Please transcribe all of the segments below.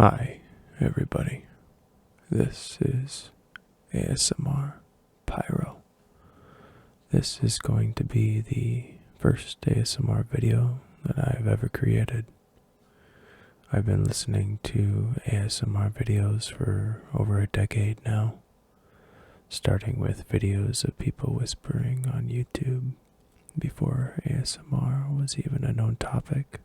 Hi, everybody. This is ASMR Pyro. This is going to be the first ASMR video that I've ever created. I've been listening to ASMR videos for over a decade now, starting with videos of people whispering on YouTube before ASMR was even a known topic.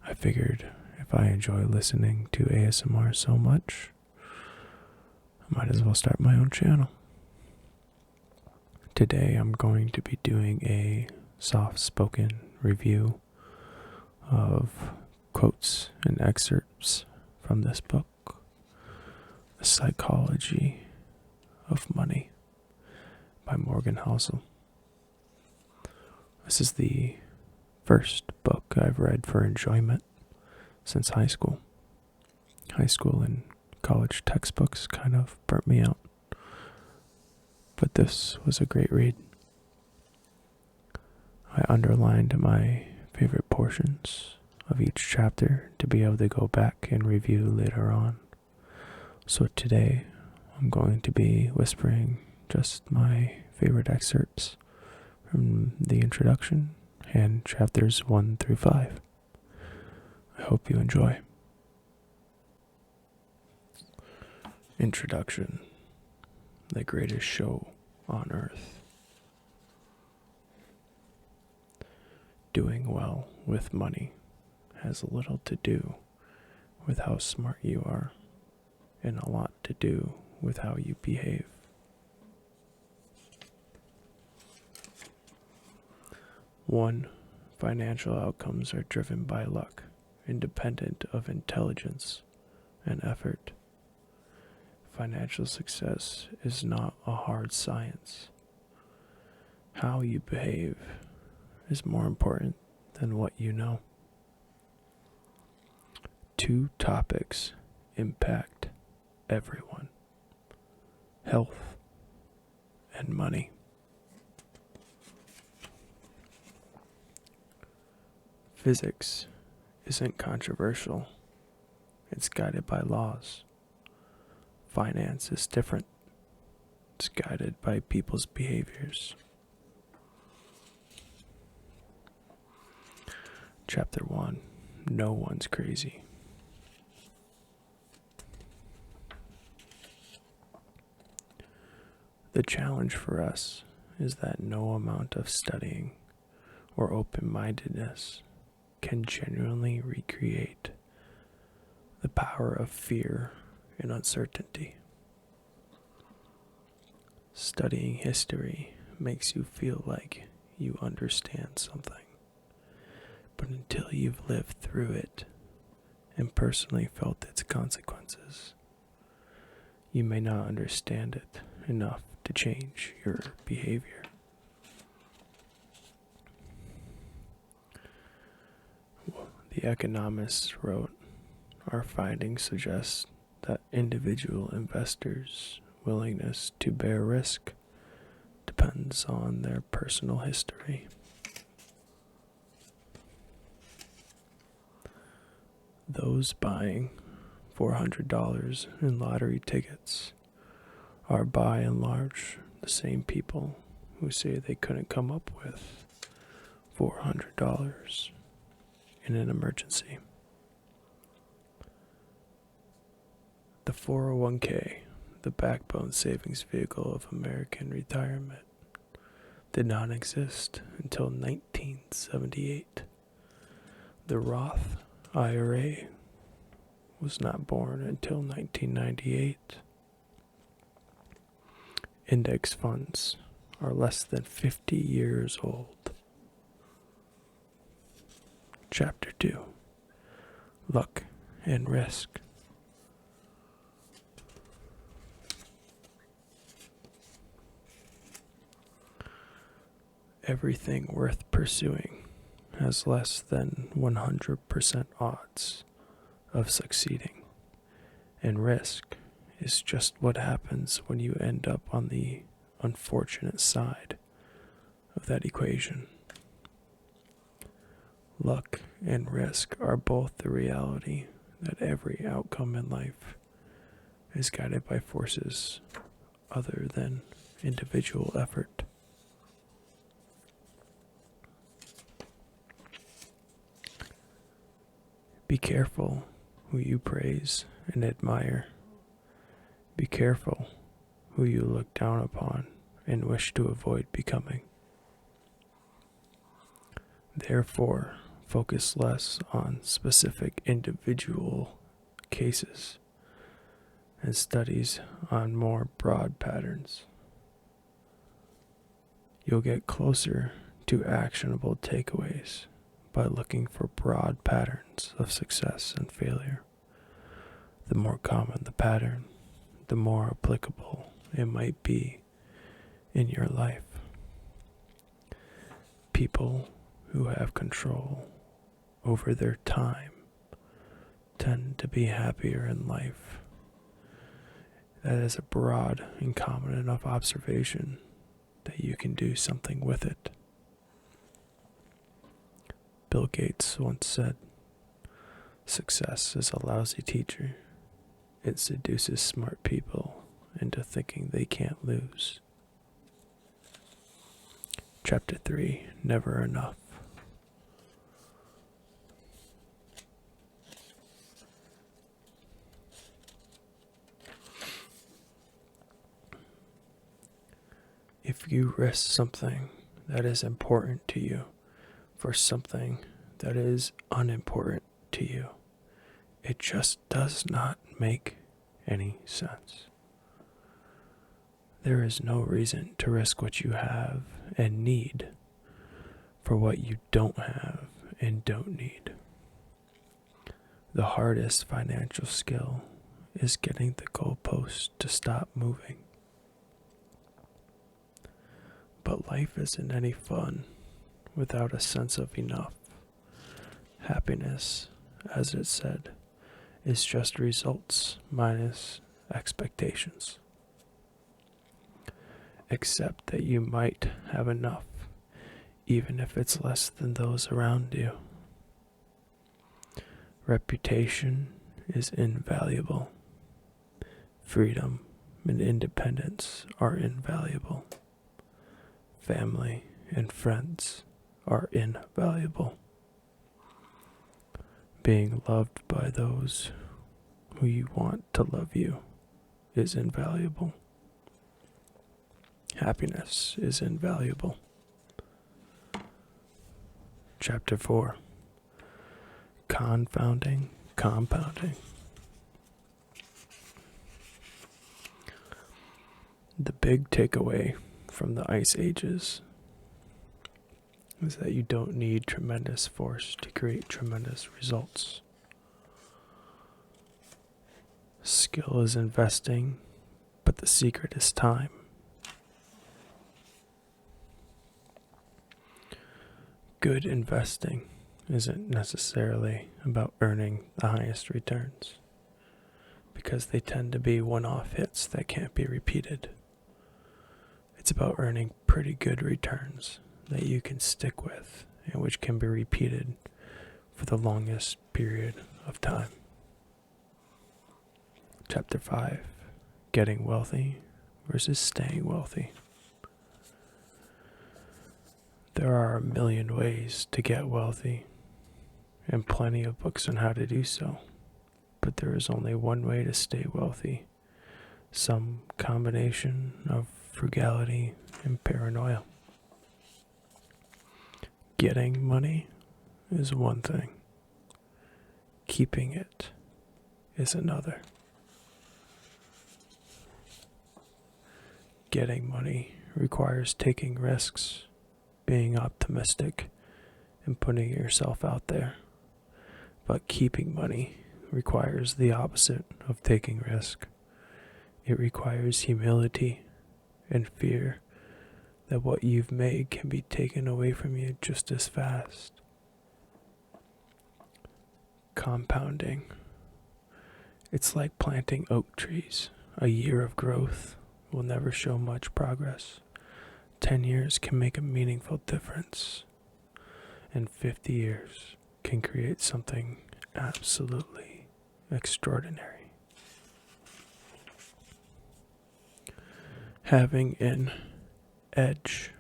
I figured if I enjoy listening to ASMR so much, I might as well start my own channel. Today I'm going to be doing a soft-spoken review of quotes and excerpts from this book, The Psychology of Money by Morgan Housel. This is the first book I've read for enjoyment since high school. High school and college textbooks kind of burnt me out, but this was a great read. I underlined my favorite portions of each chapter to be able to go back and review later on. So today I'm going to be whispering just my favorite excerpts from the introduction and chapters 1 through 5. I hope you enjoy. Introduction: the greatest show on earth. Doing well with money has little to do with how smart you are, and a lot to do with how you behave. One, financial outcomes are driven by luck, independent of intelligence and effort. Financial success is not a hard science. How you behave is more important than what you know. Two topics impact everyone: health and money. Physics isn't controversial. It's guided by laws. Finance is different. It's guided by people's behaviors. Chapter 1. No one's crazy. The challenge for us is that no amount of studying or open-mindedness can genuinely recreate the power of fear and uncertainty. Studying history makes you feel like you understand something, but until you've lived through it and personally felt its consequences, you may not understand it enough to change your behavior. The economists wrote, "Our findings suggest that individual investors' willingness to bear risk depends on their personal history." Those buying $400 in lottery tickets are by and large the same people who say they couldn't come up with $400 in an emergency. The 401k, the backbone savings vehicle of American retirement, did not exist until 1978. The Roth IRA was not born until 1998. Index funds are less than 50 years old. Chapter 2. Luck and risk. Everything worth pursuing has less than 100% odds of succeeding, and risk is just what happens when you end up on the unfortunate side of that equation. Luck and risk are both the reality that every outcome in life is guided by forces other than individual effort. Be careful who you praise and admire. Be careful who you look down upon and wish to avoid becoming. Therefore, focus less on specific individual cases and studies on more broad patterns. You'll get closer to actionable takeaways by looking for broad patterns of success and failure. The more common the pattern, the more applicable it might be in your life. People who have control over their time tend to be happier in life. That is a broad and common enough observation that you can do something with it. Bill Gates once said, "Success is a lousy teacher. It seduces smart people into thinking they can't lose." Chapter 3, Never Enough. If you risk something that is important to you for something that is unimportant to you, it just does not make any sense. There is no reason to risk what you have and need for what you don't have and don't need. The hardest financial skill is getting the goalpost to stop moving. But life isn't any fun without a sense of enough. Happiness, as it said, is just results minus expectations. Accept that you might have enough, even if it's less than those around you. Reputation is invaluable. Freedom and independence are invaluable. Family and friends are invaluable. Being loved by those who you want to love you is invaluable. Happiness is invaluable. Chapter 4, Confounding Compounding. The big takeaway from the Ice Ages is that you don't need tremendous force to create tremendous results. Skill is investing, but the secret is time. Good investing isn't necessarily about earning the highest returns, because they tend to be one-off hits that can't be repeated. It's about earning pretty good returns that you can stick with and which can be repeated for the longest period of time. Chapter 5, Getting Wealthy versus Staying Wealthy. There are a million ways to get wealthy and plenty of books on how to do so, but there is only one way to stay wealthy, some combination of frugality and paranoia. Getting money is one thing. Keeping it is another. Getting money requires taking risks, being optimistic, and putting yourself out there. But keeping money requires the opposite of taking risk. It requires humility and fear that what you've made can be taken away from you just as fast. Compounding. It's like planting oak trees. A year of growth will never show much progress. 10 years can make a meaningful difference, and 50 years can create something absolutely extraordinary. Having an edge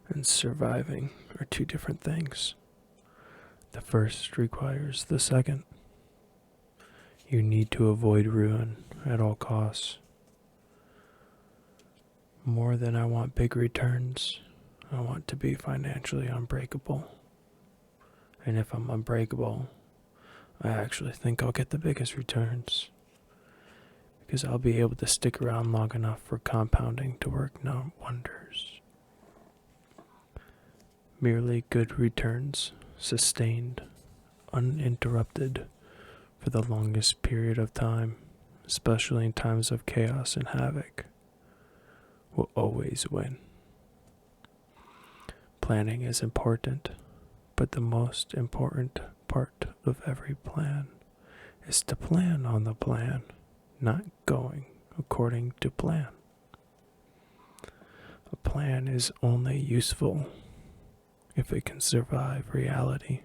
and surviving are two different things. The first requires the second. You need to avoid ruin at all costs. More than I want big returns, I want to be financially unbreakable. And if I'm unbreakable, I actually think I'll get the biggest returns, because I'll be able to stick around long enough for compounding to work no wonders. Merely good returns, sustained, uninterrupted for the longest period of time, especially in times of chaos and havoc, will always win. Planning is important, but the most important part of every plan is to plan on the plan, not going according to plan. A plan is only useful if it can survive reality,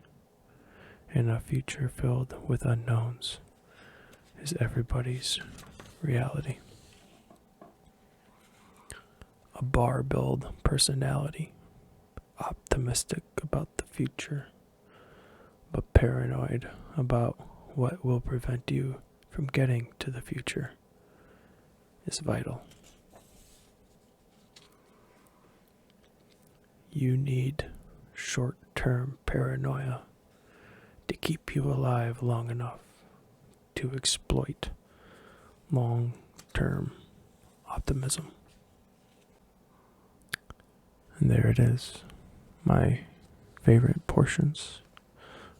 and a future filled with unknowns is everybody's reality. A bar-build personality, optimistic about the future, but paranoid about what will prevent you from getting to the future, is vital. You need short-term paranoia to keep you alive long enough to exploit long-term optimism. And there it is, my favorite portions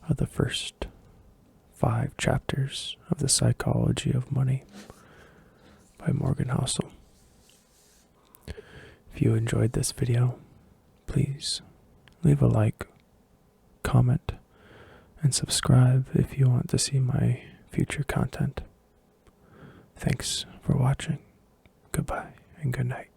of the first 5 chapters of The Psychology of Money by Morgan Housel. If you enjoyed this video, please leave a like, comment, and subscribe if you want to see my future content. Thanks for watching. Goodbye and good night.